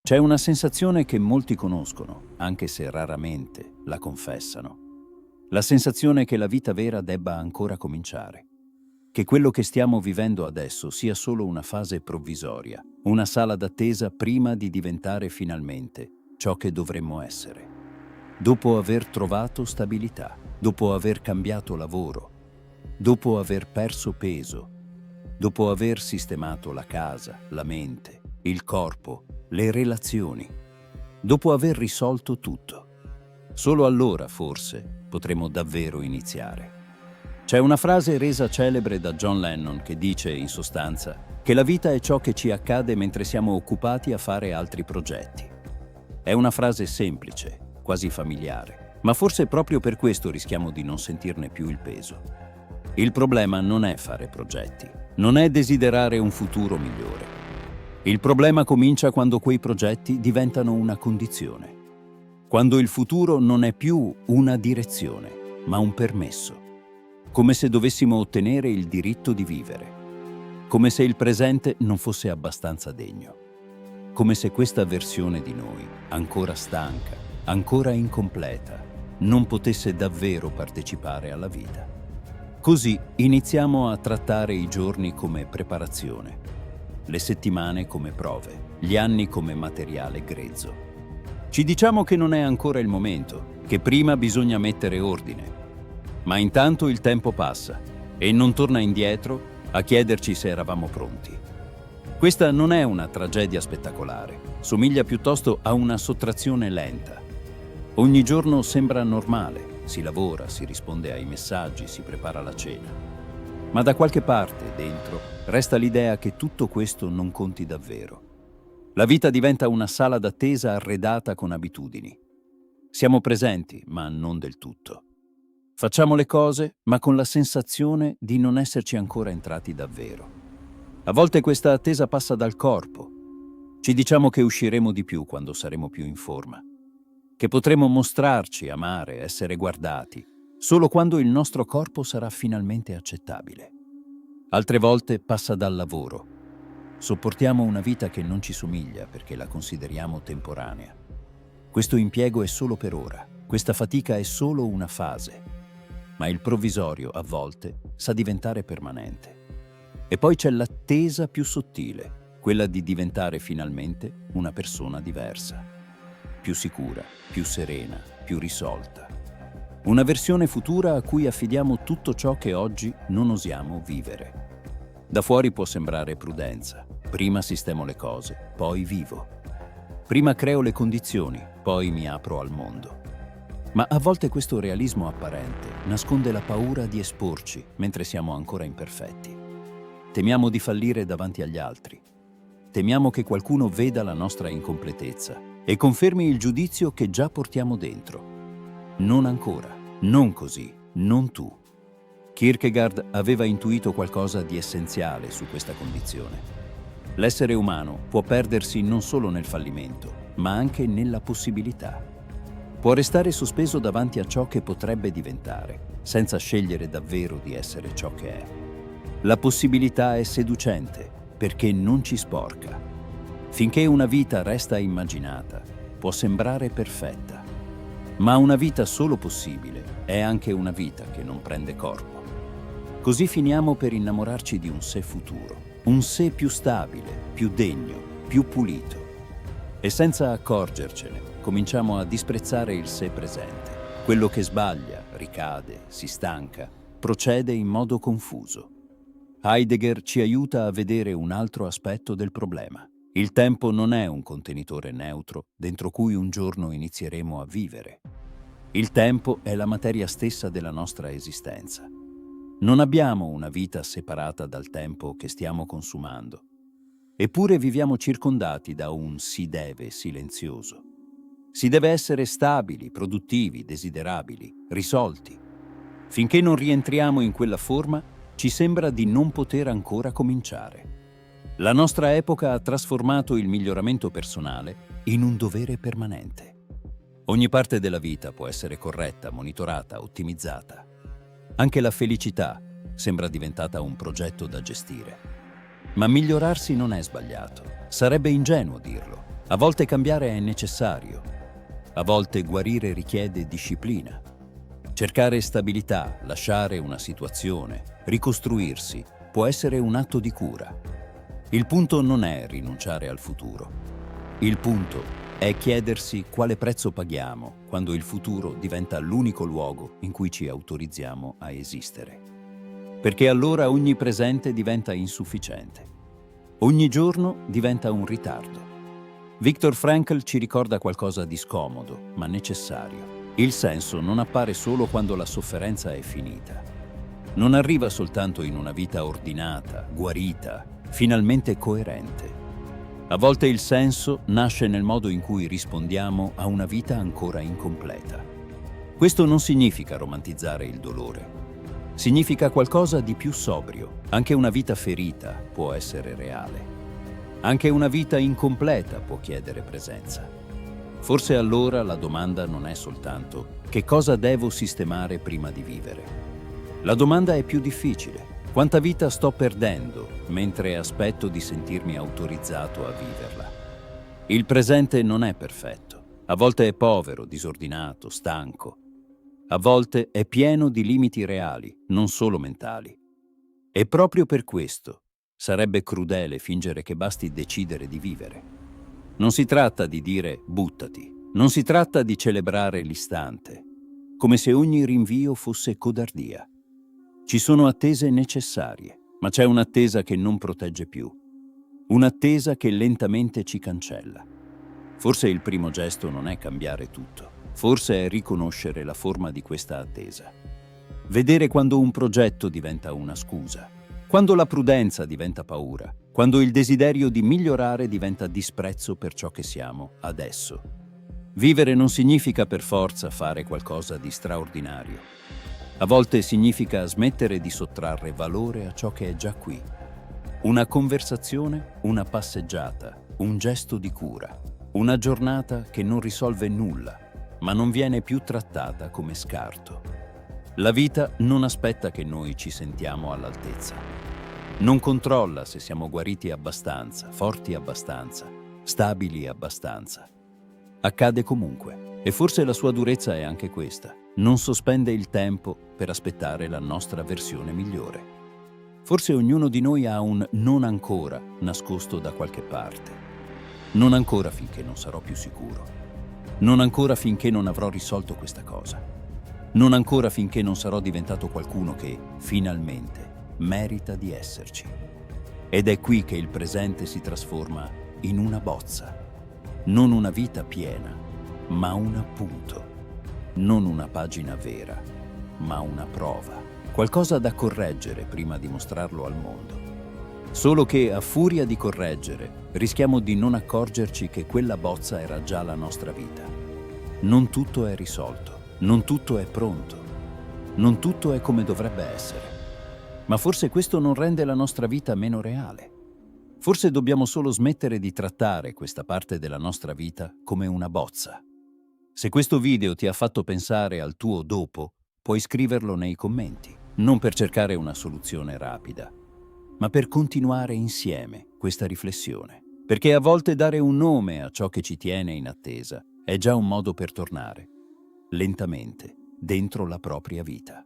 C'è una sensazione che molti conoscono, anche se raramente la confessano. La sensazione che la vita vera debba ancora cominciare. Che quello che stiamo vivendo adesso sia solo una fase provvisoria, una sala d'attesa prima di diventare finalmente ciò che dovremmo essere. Dopo aver trovato stabilità, dopo aver cambiato lavoro, dopo aver perso peso, dopo aver sistemato la casa, la mente, il corpo, le relazioni, dopo aver risolto tutto. Solo allora, forse, potremo davvero iniziare. C'è una frase resa celebre da John Lennon che dice, in sostanza, che la vita è ciò che ci accade mentre siamo occupati a fare altri progetti. È una frase semplice, quasi familiare, ma forse proprio per questo rischiamo di non sentirne più il peso. Il problema non è fare progetti, non è desiderare un futuro migliore. Il problema comincia quando quei progetti diventano una condizione. Quando il futuro non è più una direzione, ma un permesso. Come se dovessimo ottenere il diritto di vivere. Come se il presente non fosse abbastanza degno. Come se questa versione di noi, ancora stanca, ancora incompleta, non potesse davvero partecipare alla vita. Così iniziamo a trattare i giorni come preparazione, le settimane come prove, gli anni come materiale grezzo. Ci diciamo che non è ancora il momento, che prima bisogna mettere ordine. Ma intanto il tempo passa e non torna indietro a chiederci se eravamo pronti. Questa non è una tragedia spettacolare, somiglia piuttosto a una sottrazione lenta. Ogni giorno sembra normale, si lavora, si risponde ai messaggi, si prepara la cena. Ma da qualche parte, dentro, resta l'idea che tutto questo non conti davvero. La vita diventa una sala d'attesa arredata con abitudini. Siamo presenti, ma non del tutto. Facciamo le cose, ma con la sensazione di non esserci ancora entrati davvero. A volte questa attesa passa dal corpo. Ci diciamo che usciremo di più quando saremo più in forma. Che potremo mostrarci, amare, essere guardati, solo quando il nostro corpo sarà finalmente accettabile. Altre volte passa dal lavoro. Sopportiamo una vita che non ci somiglia perché la consideriamo temporanea. Questo impiego è solo per ora, questa fatica è solo una fase, ma il provvisorio a volte sa diventare permanente. E poi c'è l'attesa più sottile, quella di diventare finalmente una persona diversa, più sicura, più serena, più risolta. Una versione futura a cui affidiamo tutto ciò che oggi non osiamo vivere. Da fuori può sembrare prudenza. Prima sistemo le cose, poi vivo. Prima creo le condizioni, poi mi apro al mondo. Ma a volte questo realismo apparente nasconde la paura di esporci mentre siamo ancora imperfetti. Temiamo di fallire davanti agli altri. Temiamo che qualcuno veda la nostra incompletezza e confermi il giudizio che già portiamo dentro. Non ancora, non così, non tu. Kierkegaard aveva intuito qualcosa di essenziale su questa condizione. L'essere umano può perdersi non solo nel fallimento, ma anche nella possibilità. Può restare sospeso davanti a ciò che potrebbe diventare, senza scegliere davvero di essere ciò che è. La possibilità è seducente, perché non ci sporca. Finché una vita resta immaginata, può sembrare perfetta. Ma una vita solo possibile è anche una vita che non prende corpo. Così finiamo per innamorarci di un sé futuro, un sé più stabile, più degno, più pulito. E senza accorgercene, cominciamo a disprezzare il sé presente, quello che sbaglia, ricade, si stanca, procede in modo confuso. Heidegger ci aiuta a vedere un altro aspetto del problema. Il tempo non è un contenitore neutro dentro cui un giorno inizieremo a vivere. Il tempo è la materia stessa della nostra esistenza. Non abbiamo una vita separata dal tempo che stiamo consumando. Eppure viviamo circondati da un si deve silenzioso. Si deve essere stabili, produttivi, desiderabili, risolti. Finché non rientriamo in quella forma, ci sembra di non poter ancora cominciare. La nostra epoca ha trasformato il miglioramento personale in un dovere permanente. Ogni parte della vita può essere corretta, monitorata, ottimizzata. Anche la felicità sembra diventata un progetto da gestire. Ma migliorarsi non è sbagliato. Sarebbe ingenuo dirlo. A volte cambiare è necessario, a volte guarire richiede disciplina. Cercare stabilità, lasciare una situazione, ricostruirsi, può essere un atto di cura. Il punto non è rinunciare al futuro. Il punto è chiedersi quale prezzo paghiamo quando il futuro diventa l'unico luogo in cui ci autorizziamo a esistere. Perché allora ogni presente diventa insufficiente. Ogni giorno diventa un ritardo. Viktor Frankl ci ricorda qualcosa di scomodo, ma necessario. Il senso non appare solo quando la sofferenza è finita. Non arriva soltanto in una vita ordinata, guarita, finalmente coerente. A volte il senso nasce nel modo in cui rispondiamo a una vita ancora incompleta. Questo non significa romantizzare il dolore. Significa qualcosa di più sobrio. Anche una vita ferita può essere reale. Anche una vita incompleta può chiedere presenza. Forse allora la domanda non è soltanto che cosa devo sistemare prima di vivere. La domanda è più difficile. Quanta vita sto perdendo mentre aspetto di sentirmi autorizzato a viverla? Il presente non è perfetto. A volte è povero, disordinato, stanco. A volte è pieno di limiti reali, non solo mentali. E proprio per questo sarebbe crudele fingere che basti decidere di vivere. Non si tratta di dire buttati, non si tratta di celebrare l'istante, come se ogni rinvio fosse codardia. Ci sono attese necessarie, ma c'è un'attesa che non protegge più, un'attesa che lentamente ci cancella. Forse il primo gesto non è cambiare tutto, forse è riconoscere la forma di questa attesa. Vedere quando un progetto diventa una scusa, quando la prudenza diventa paura, quando il desiderio di migliorare diventa disprezzo per ciò che siamo adesso. Vivere non significa per forza fare qualcosa di straordinario. A volte significa smettere di sottrarre valore a ciò che è già qui. Una conversazione, una passeggiata, un gesto di cura, una giornata che non risolve nulla, ma non viene più trattata come scarto. La vita non aspetta che noi ci sentiamo all'altezza. Non controlla se siamo guariti abbastanza, forti abbastanza, stabili abbastanza. Accade comunque, e forse la sua durezza è anche questa. Non sospende il tempo per aspettare la nostra versione migliore. Forse ognuno di noi ha un non ancora nascosto da qualche parte. Non ancora finché non sarò più sicuro. Non ancora finché non avrò risolto questa cosa. Non ancora finché non sarò diventato qualcuno che, finalmente, merita di esserci. Ed è qui che il presente si trasforma in una bozza. Non una vita piena, ma un appunto. Non una pagina vera, ma una prova. Qualcosa da correggere prima di mostrarlo al mondo. Solo che, a furia di correggere, rischiamo di non accorgerci che quella bozza era già la nostra vita. Non tutto è risolto, non tutto è pronto, non tutto è come dovrebbe essere. Ma forse questo non rende la nostra vita meno reale. Forse dobbiamo solo smettere di trattare questa parte della nostra vita come una bozza. Se questo video ti ha fatto pensare al tuo dopo, puoi scriverlo nei commenti, non per cercare una soluzione rapida, ma per continuare insieme questa riflessione. Perché a volte dare un nome a ciò che ci tiene in attesa è già un modo per tornare, lentamente, dentro la propria vita.